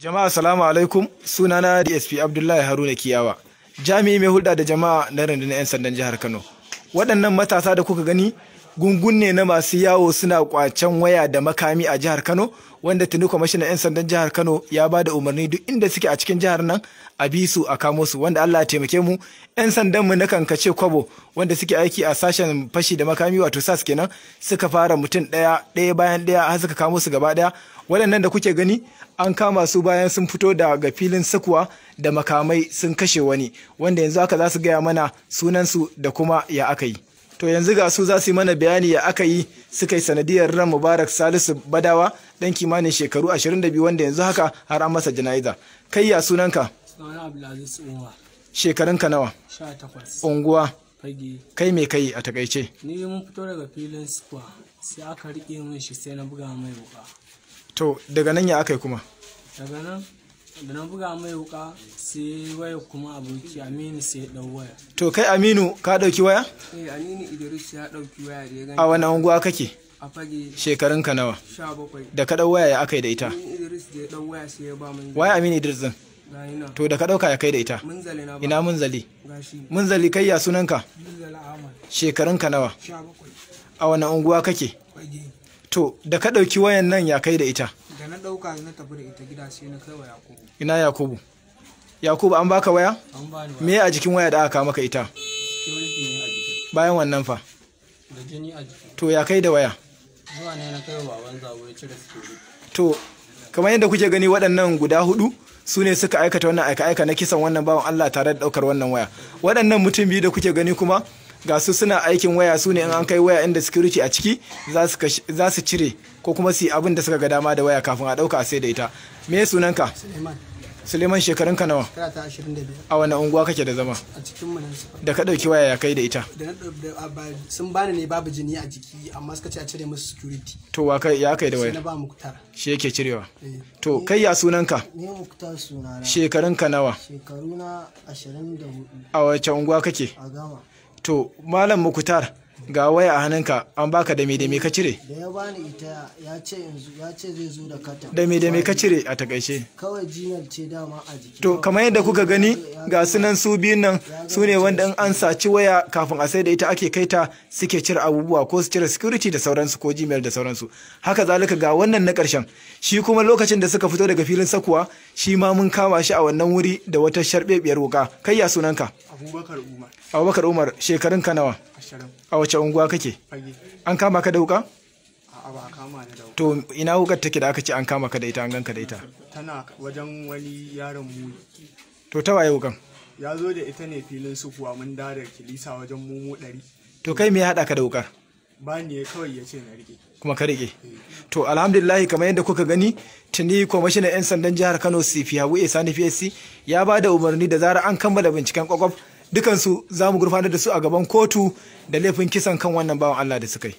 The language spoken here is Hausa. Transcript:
Jama'a salamu alaikum, sunana DSP Abdullahi Haruna Kiyawa, jami'i mai hulɗa da jama'a na rundunar 'yan sandan jihar Kano. Waɗannan matasa da kuka gani gungun ne na masu yawo suna kwacen waya da makami a jihar Kano, wanda tuni kwamishinan 'yan sandan jihar Kano ya ba da umarni duk inda suke a cikin jihar nan a bi su a kamo su, wanda Allah ya taimake mu 'yan sandan mu na kankace kwabo wanda suke aiki a sashen fashi da makami wato SAS kenan suka fara mutum ɗaya bayan ɗaya har suka kamo su gaba ɗaya. Waɗannan da kuke gani an kama su bayan sun fito daga filin sakuwa da makamai sun kashe wani, wanda yanzu haka za su gaya mana sunansu da kuma ya aka yi. To yanzu ga su za su yi mana bayani ya aka yi suka yi sanadiyar ran Mubarak Salisu Badawa dan kimanin shekaru 22 wanda yanzu haka har an masa jana'iza. Kai ya sunanka? Sunana Abdulaziz Umar. Shekarunka nawa? 18. Unguwa? Fage. Kai me kai a takaice? Ni mun fito daga filin square sai aka rike min shi sai na buga mai wuka. To daga nan ya aka yi kuma? Daga nan da na buga mai wuka sai waya kuma aboki Aminu sai ya dau waya. To kai Aminu ka dauki waya? Aminu Idris ya dauki waya da ya gani. A wani unguwa kake? A Fage. Shekarunka nawa? 17. Da ka dau waya ya aka yi da ita? Aminu Idris da ya dau waya sai ya ba mun. Waya Aminu Idris din? To da ka dauka ya kai da ita? Munzali na ba. Ina munzali? Gashi. Munzali kai ya sunanka? Munzali Ahmad. Shekarunka nawa? 17. A wani unguwa kake? Fage. To da ka dauki wayan nan ya kai da ita? Da na dauka na tafi da ita gida sai na kai wa Yakubu. Ina Yakubu? Yakubu an baka waya? An bani waya. Me a jikin waya da aka maka ita? Security ne a jikin. Bayan wannan fa? Da jini a jiki. To ya kai da waya? Zuwa ne na kai wa baban zabo ya cire security. To kamar yadda kuke gani waɗannan guda hudu su ne suka aikata wannan aika-aika na kisan wannan bawan Allah tare da ɗaukar wannan waya. Waɗannan mutum biyu da kuke gani kuma ga su suna aikin waya, su ne in an kai waya inda security a ciki za su cire ko kuma su yi abin da suka ga dama da waya kafin a ɗauka a sai da ita. Me sunanka? Suleiman, shekarunka nawa? 25. A wani unguwa kake da zama? A cikin mu nan. Da ka ɗauki waya ya kai da ita? Sun bani ne babu jini a jiki amma suka ce a cire musu security. To ya kai da waya? Sai na ba Muktar. Shi yake cirewa. To kai ya sunanka? Ni Muktar sunana. Shekarunka nawa? Shekaruna 24. A wace unguwa kake? A Gama. To Malam Muktar, ga waya a hannunka an baka da me ka cire? Da ya bani ita ya ce zai zo da kata. Da me ka cire a takaice? Kawai jinar ce dama a jiki. To kamar yadda kuka gani ga sunan su biyun nan su ne wanda in an saci waya kafin a sai da ita ake kai ta suke cire abubuwa ko su cire security da sauransu ko Gmail da sauransu. Haka zalika ga wannan na ƙarshen shi kuma lokacin da suka fito daga filin sakuwa shi ma mun kama shi a wannan wuri da wata sharbebiyar wuka. Kai ya sunanka? Abubakar Umar. Abubakar Umar, shekarunka nawa? 20. A wace unguwa kake? Fage. An kama ka da wuka? A'a ba a kama ni da wuka. To ina wukar take da aka ce an kama ka da ita an ganka da ita? Tana wajen wani yaron mu. To ta waye wukan? Ya zo da ita ne filin sukuwa mun da kilisa wajen mumu 100. To kai me ya haɗa ka da wukar? Ba ni kawai ya ce na rike. Kuma ka rike? To alhamdulillah kamar yadda kuka gani tuni kwamishinan 'yan sandan jihar Kano CP Habu Sani PSC ya ba da umarni da zarar an kammala binciken kwakwaf dukansu za mu gurfanar da su a gaban kotu da laifin kisan kan wannan bawan Allah da suka yi.